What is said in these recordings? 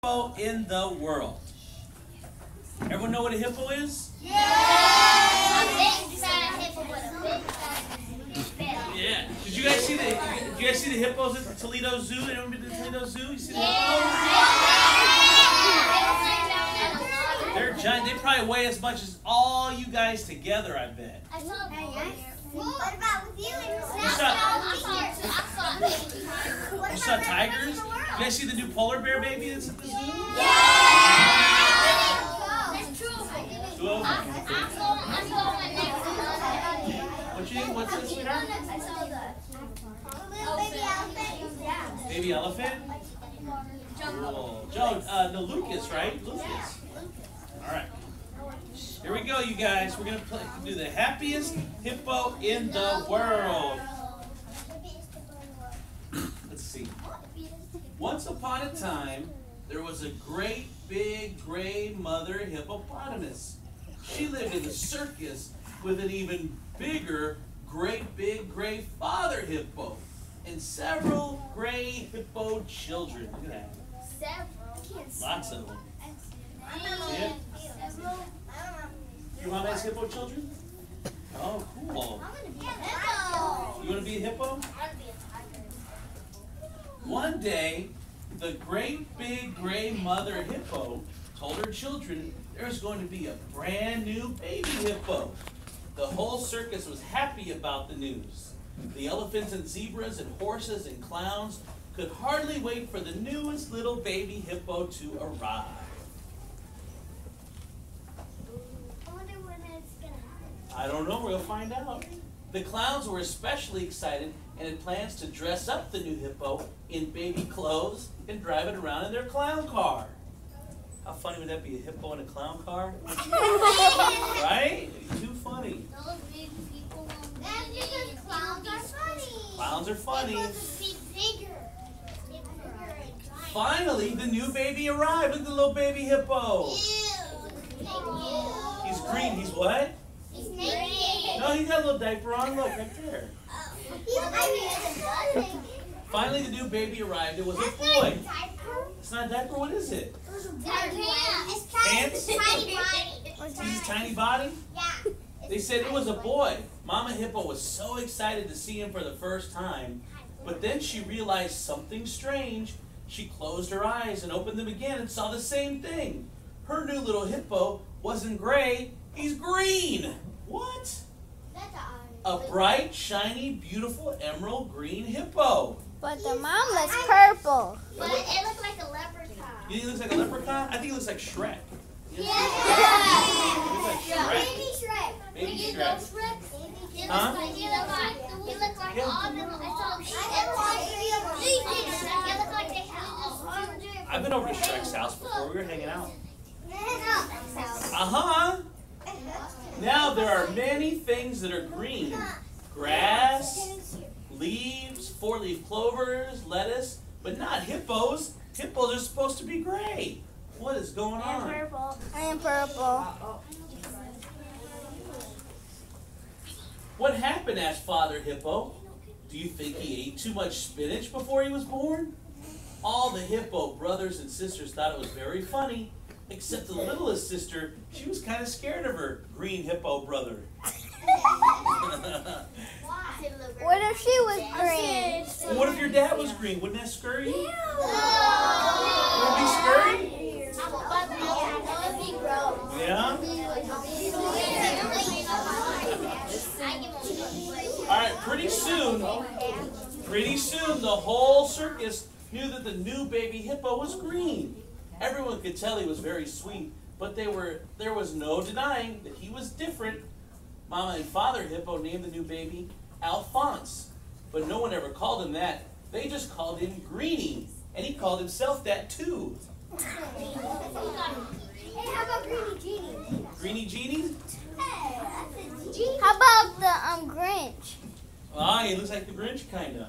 Hippo in the world. Everyone know what a hippo is? Yeah! A big fat hippo with a big fat. Yeah. Did you guys see the hippos at the Toledo Zoo? Anyone been to the Toledo Zoo? You see the hippos? They're giant. They probably weigh as much as all you guys together, I bet. I saw what about with you? You saw tigers? You guys see the new polar bear baby that's at the zoo? Yeah! That's true. Two of them. What's this, sweetheart? I saw the baby elephant. Baby elephant? Cool. Joe, no, Lucas, right? Lucas. All right. Here we go, you guys. We're going to do the happiest hippo in the world. Let's see. Once upon a time, there was a great big gray mother hippopotamus. She lived in a circus with an even bigger great big gray father hippo and several gray hippo children. Look at that. Several. Lots of them. See it? Your mom has hippo children? Oh, cool. You want to be a hippo? One day, the great big gray mother hippo told her children there was going to be a brand new baby hippo. The whole circus was happy about the news. The elephants and zebras and horses and clowns could hardly wait for the newest little baby hippo to arrive. I don't know, we'll find out. The clowns were especially excited and had plans to dress up the new hippo in baby clothes and drive it around in their clown car. How funny would that be, a hippo in a clown car? Right? Too funny. That's because clowns are funny. Clowns are funny. They're supposed to be bigger. Finally, the new baby arrived. Look at the little baby hippo. He's green. He's what? He's naked. No, he's got a little diaper on. Look, right there. Finally, the new baby arrived. It was a boy. It's not a diaper. What is it? Pants? Tiny body. Is his tiny body? Yeah. They said it was a boy. Mama Hippo was so excited to see him for the first time. But then she realized something strange. She closed her eyes and opened them again and saw the same thing. Her new little hippo wasn't gray. He's green. What? A bright, shiny, beautiful emerald green hippo. But the mom looks purple. But it looks like a leprechaun. You think he looks like a leprechaun? I think he looks like Shrek. Yeah. Baby Shrek. Baby You Shrek. know Shrek? Huh? He looks like all them. I've been over to Shrek's house before. We were hanging out. Uh-huh. Now there are many things that are green. Grass, leaves, four-leaf clovers, lettuce, but not hippos. Hippos are supposed to be gray. What is going on? I am purple. What happened? Asked Father Hippo. Do you think he ate too much spinach before he was born? All the hippo brothers and sisters thought it was very funny, except the littlest sister. She was kind of scared of her green hippo brother. What if she was green? Well, what if your dad was green? Wouldn't that scare you? Would it be scary? Yeah? All right, pretty soon, the whole circus knew that the new baby hippo was green. Everyone could tell he was very sweet, but there was no denying that he was different. Mama and Father Hippo named the new baby Alphonse, but no one ever called him that. They just called him Greenie, and he called himself that too. Hey, how about Greenie Genie? Greenie Genie? How about the Grinch? Ah, he looks like the Grinch, kind of.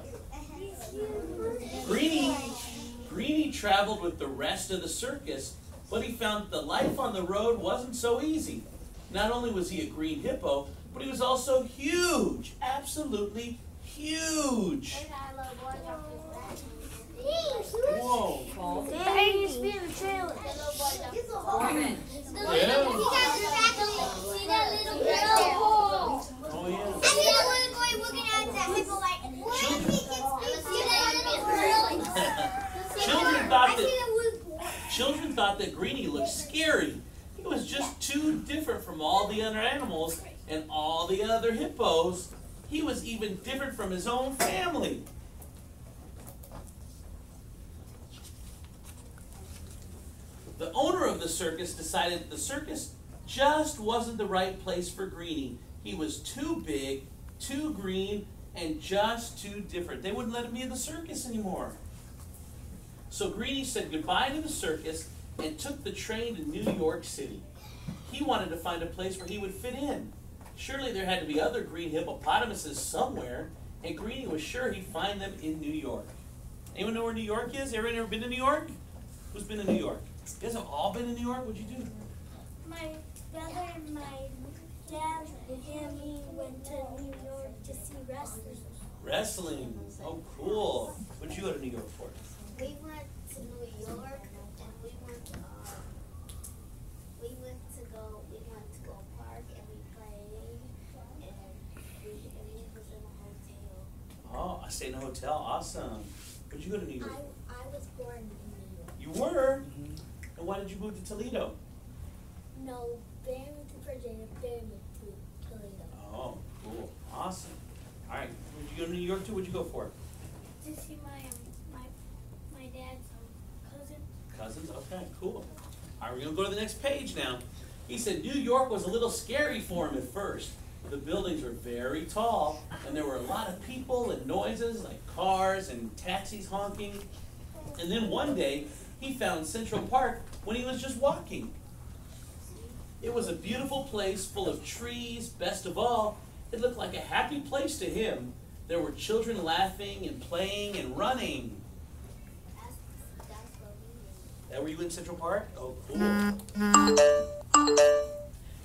Greenie traveled with the rest of the circus, but he found that the life on the road wasn't so easy. Not only was he a green hippo, but he was also huge, absolutely huge. Whoa. There used to be in the trailer. Foreman. Yeah. See that little girl? Oh, yeah. I see that little boy looking at that hippo like, what? See that little girl? Children thought that Greenie looked scary. He was just too different from all the other animals and all the other hippos. He was even different from his own family. The owner of the circus decided that the circus just wasn't the right place for Greenie. He was too big, too green, and just too different. They wouldn't let him be in the circus anymore. So Greenie said goodbye to the circus and took the train to New York City. He wanted to find a place where he would fit in. Surely there had to be other green hippopotamuses somewhere, and Greenie was sure he'd find them in New York. Anyone know where New York is? Everyone ever been to New York? Who's been to New York? You guys have all been to New York? What'd you do? My brother and my dad and me went to New York to see wrestling. Wrestling. Oh, cool. What'd you go to New York for? We went to New York and we went to go park and we played and we was in a hotel. Oh, I stayed in a hotel. Awesome. What'd you go to New York? I was born in New York. You were? And why did you move to Toledo? No, they moved to Virginia, they moved to Toledo. Oh, cool. Awesome. All right. Where'd you go to New York to? What'd you go for? To see my dad's cousin. Cousins? Okay, cool. All right, we're going to go to the next page now. He said New York was a little scary for him at first. The buildings were very tall, and there were a lot of people and noises like cars and taxis honking. And then one day, he found Central Park when he was just walking. It was a beautiful place full of trees. Best of all, it looked like a happy place to him. There were children laughing and playing and running. That were you in Central Park? Oh, cool.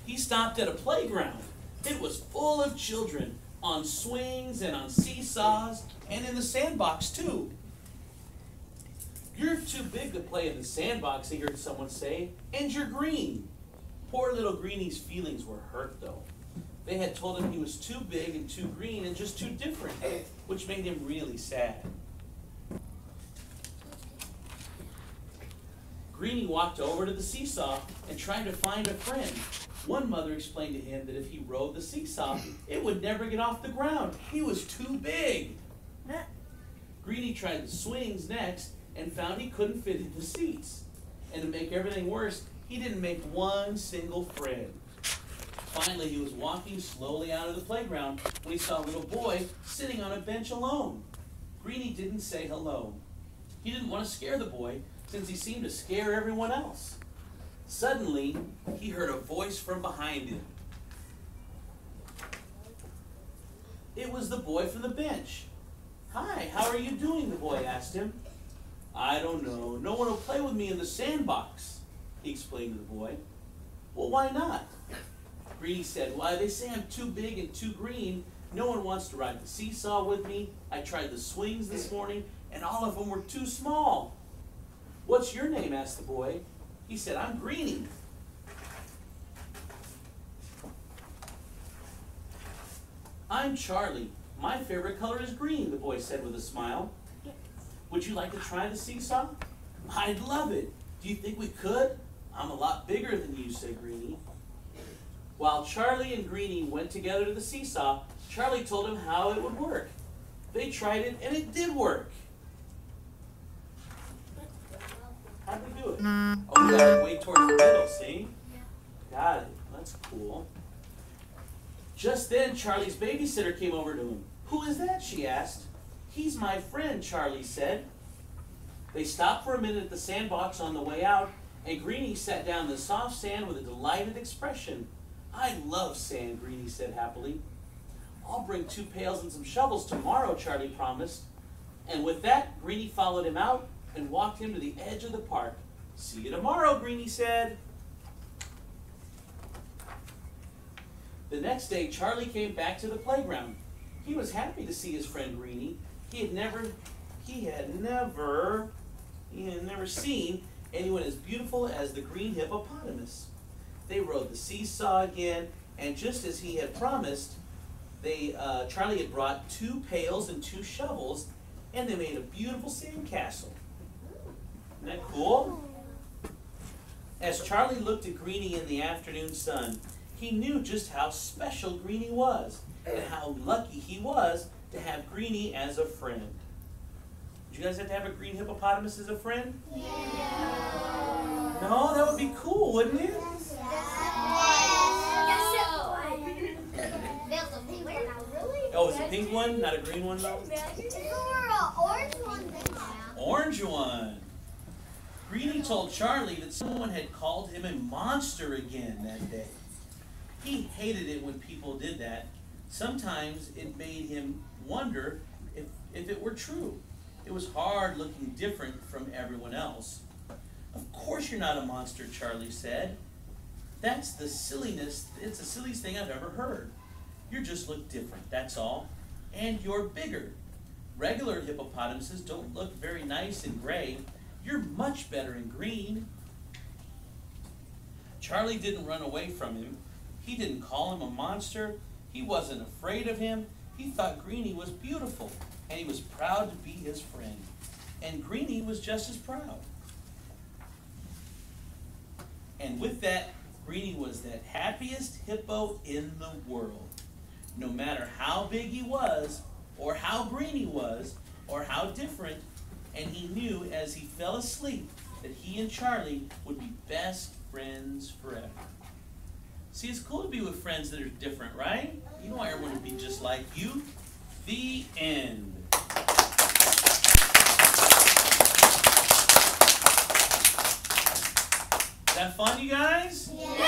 He stopped at a playground. It was full of children on swings and on seesaws and in the sandbox too. You're too big to play in the sandbox, he heard someone say, and you're green. Poor little Greenie's feelings were hurt though. They had told him he was too big and too green and just too different, which made him really sad. Greenie walked over to the seesaw and tried to find a friend. One mother explained to him that if he rode the seesaw, it would never get off the ground. He was too big. Greenie tried the swings next and found he couldn't fit in the seats. And to make everything worse, he didn't make one single friend. Finally, he was walking slowly out of the playground when he saw a little boy sitting on a bench alone. Greenie didn't say hello. He didn't want to scare the boy, since he seemed to scare everyone else. Suddenly, he heard a voice from behind him. It was the boy from the bench. "Hi, how are you doing?" the boy asked him. "I don't know. No one will play with me in the sandbox," he explained to the boy. "Well, why not?" Greenie said, "Why, they say I'm too big and too green. No one wants to ride the seesaw with me. I tried the swings this morning, and all of them were too small." "What's your name?" asked the boy. He said, "I'm Greenie." "I'm Charlie. My favorite color is green," the boy said with a smile. "Would you like to try the seesaw?" "I'd love it. Do you think we could?" "I'm a lot bigger than you," said Greenie. While Charlie and Greenie went together to the seesaw, Charlie told him how it would work. They tried it, and it did work. How'd we do it? Oh, we got it way towards the middle, see? Got it. That's cool. Just then, Charlie's babysitter came over to him. "Who is that?" she asked. "He's my friend," Charlie said. They stopped for a minute at the sandbox on the way out, and Greenie sat down in the soft sand with a delighted expression. "I love sand," Greenie said happily. "I'll bring 2 pails and some shovels tomorrow," Charlie promised. And with that, Greenie followed him out and walked him to the edge of the park. "See you tomorrow," Greenie said. The next day, Charlie came back to the playground. He was happy to see his friend Greenie. He he had never seen anyone as beautiful as the green hippopotamus. They rode the seesaw again, and just as he had promised, Charlie had brought 2 pails and 2 shovels, and they made a beautiful sandcastle. Isn't that cool? As Charlie looked at Greenie in the afternoon sun, he knew just how special Greenie was, and how lucky he was to have Greenie as a friend. Would you guys have to have a green hippopotamus as a friend? Yeah. No, that would be cool, wouldn't it? Oh, it's a pink one, not a green one though? Orange one. Orange one. Greenie told Charlie that someone had called him a monster again that day. He hated it when people did that. Sometimes it made him wonder if it were true. It was hard looking different from everyone else. Of course you're not a monster, Charlie said. It's the silliest thing I've ever heard. You just look different, that's all. And you're bigger. Regular hippopotamuses don't look very nice in gray. You're much better in green. Charlie didn't run away from him. He didn't call him a monster. He wasn't afraid of him. He thought Greenie was beautiful, and he was proud to be his friend. And Greenie was just as proud. And with that, Greenie was that happiest hippo in the world. No matter how big he was, or how green he was, or how different, and he knew as he fell asleep that he and Charlie would be best friends forever. See, it's cool to be with friends that are different, right? You don't want everyone to be just like you. The end. Is that fun, you guys? Yeah.